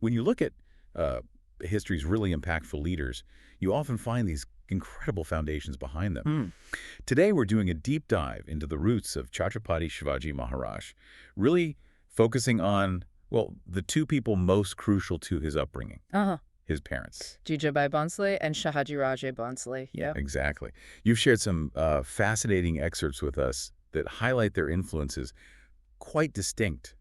When you look at history's really impactful leaders, you often find these incredible foundations behind them. Today, we're doing a deep dive into the roots of Chhatrapati Shivaji Maharaj, really focusing on, well, the two people most crucial to his upbringing, his parents. Jijabai Bhonsle and Shahaji Raje Bhonsle. Yeah, exactly. You've shared some fascinating excerpts with us that highlight their influences, quite distinct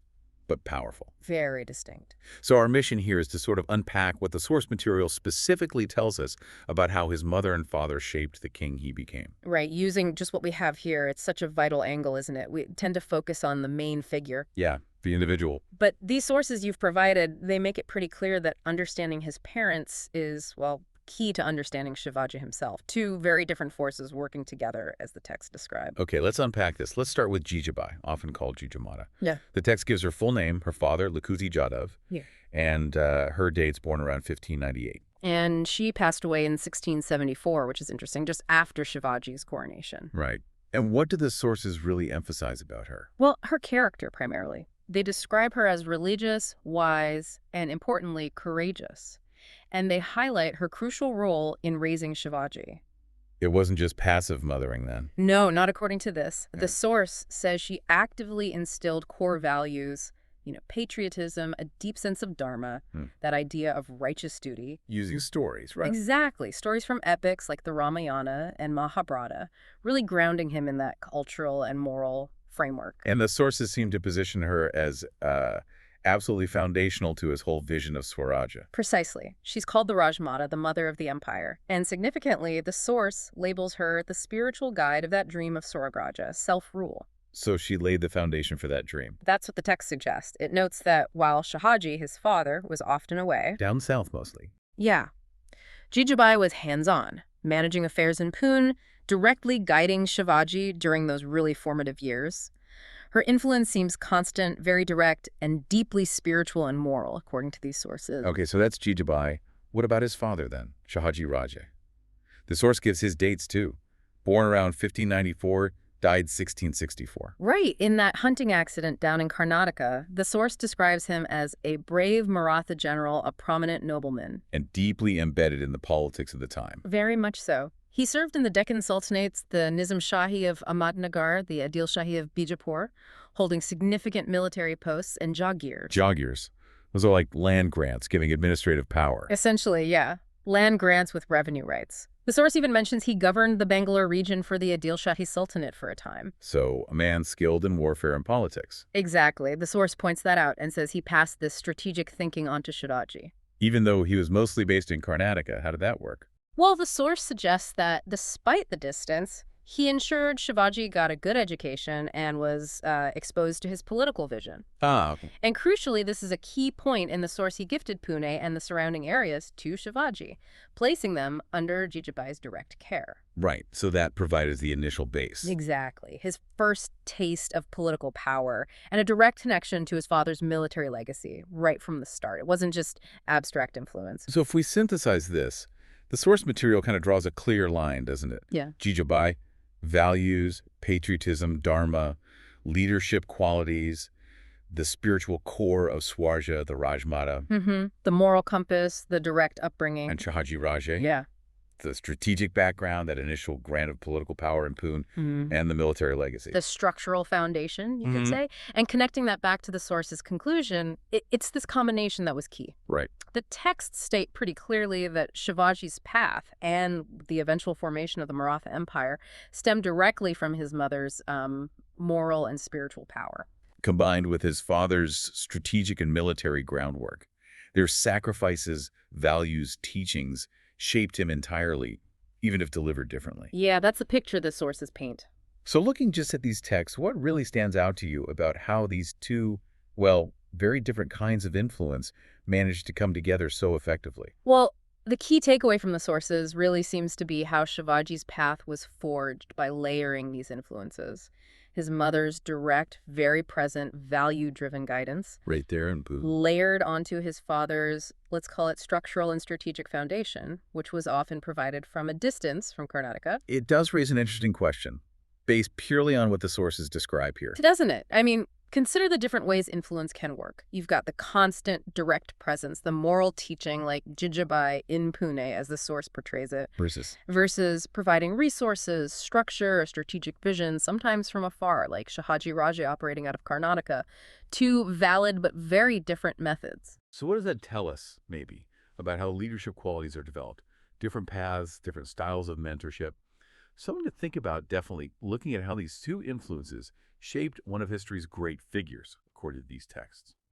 but powerful. Very distinct. So our mission here is to sort of unpack what the source material specifically tells us about how his mother and father shaped the king he became. Right. Using just what we have here, it's such a vital angle, isn't it? We tend to focus on the main figure. Yeah, the individual. But these sources you've provided, they make it pretty clear that understanding his parents is, well, key to understanding Shivaji himself. Two very different forces working together, as the text described. Okay, let's unpack this. Let's start with Jijabai, often called Jijamata. Yeah. The text gives her full name, her father, Lakhuji Jadhav, and her date's born around 1598. And she passed away in 1674, which is interesting, just after Shivaji's coronation. Right. And what do the sources really emphasize about her? Well, her character, primarily. They describe her as religious, wise, and importantly, courageous. And they highlight her crucial role in raising Shivaji. It wasn't just passive mothering then? No, not according to this. Yeah. The source says she actively instilled core values, patriotism, a deep sense of dharma, that idea of righteous duty. Using stories, right? Exactly. Stories from epics like the Ramayana and Mahabharata, really grounding him in that cultural and moral framework. And the sources seem to position her as absolutely foundational to his whole vision of Swarajya. Precisely. She's called the Rajmata, the mother of the empire. And significantly, the source labels her the spiritual guide of that dream of Swarajya, self-rule. So she laid the foundation for that dream. That's what the text suggests. It notes that while Shahaji, his father, was often away... Down south, mostly. Yeah. Jijabai was hands-on, managing affairs in Pune, directly guiding Shivaji during those really formative years. Her influence seems constant, very direct, and deeply spiritual and moral, according to these sources. Okay, so that's Jijabai. What about his father, then, Shahaji Raje? The source gives his dates, too. Born around 1594, died 1664. Right. In that hunting accident down in Karnataka, the source describes him as a brave Maratha general, a prominent nobleman. And deeply embedded in the politics of the time. Very much so. He served in the Deccan Sultanates, the Nizam Shahi of Ahmadnagar, the Adil Shahi of Bijapur, holding significant military posts and jagirs. Jagirs. Those are like land grants giving administrative power. Essentially, yeah. Land grants with revenue rights. The source even mentions he governed the Bangalore region for the Adil Shahi Sultanate for a time. So, a man skilled in warfare and politics. Exactly. The source points that out and says he passed this strategic thinking on to Shivaji. Even though he was mostly based in Karnataka, how did that work? Well, the source suggests that despite the distance, he ensured Shivaji got a good education and was exposed to his political vision. Okay. And crucially, this is a key point in the source he gifted Pune and the surrounding areas to Shivaji, placing them under Jijabai's direct care. Right, so that provided the initial base. Exactly. His first taste of political power and a direct connection to his father's military legacy right from the start. It wasn't just abstract influence. So if we synthesize this, the source material kind of draws a clear line, doesn't it? Yeah. Jijabai, values, patriotism, dharma, leadership qualities, the spiritual core of Swarajya, the Rajmata. The moral compass, the direct upbringing. And Shahaji Raje. Yeah. The strategic background, that initial grant of political power in Pune, and the military legacy. The structural foundation, you could say. And connecting that back to the source's conclusion, it's this combination that was key. Right. The texts state pretty clearly that Shivaji's path and the eventual formation of the Maratha Empire stemmed directly from his mother's moral and spiritual power. Combined with his father's strategic and military groundwork. Their sacrifices, values, teachings shaped him entirely, even if delivered differently. Yeah, that's the picture the sources paint. So looking just at these texts, what really stands out to you about how these two, well, very different kinds of influence managed to come together so effectively? Well, the key takeaway from the sources really seems to be how Shivaji's path was forged by layering these influences. His mother's direct, very present, value-driven guidance. Right there in Pune. Layered onto his father's, let's call it structural and strategic foundation, which was often provided from a distance from Karnataka. It does raise an interesting question, based purely on what the sources describe here. Doesn't it? I mean, Consider the different ways influence can work. You've got the constant, direct presence, the moral teaching like Jijabai in Pune, as the source portrays it, Versus. versus providing resources, structure, a strategic vision, sometimes from afar, like Shahaji Raja operating out of Karnataka. Two valid but very different methods. So what does that tell us, maybe, about how leadership qualities are developed? Different paths, different styles of mentorship. Something to think about, definitely, looking at how these two influences shaped one of history's great figures, according to these texts.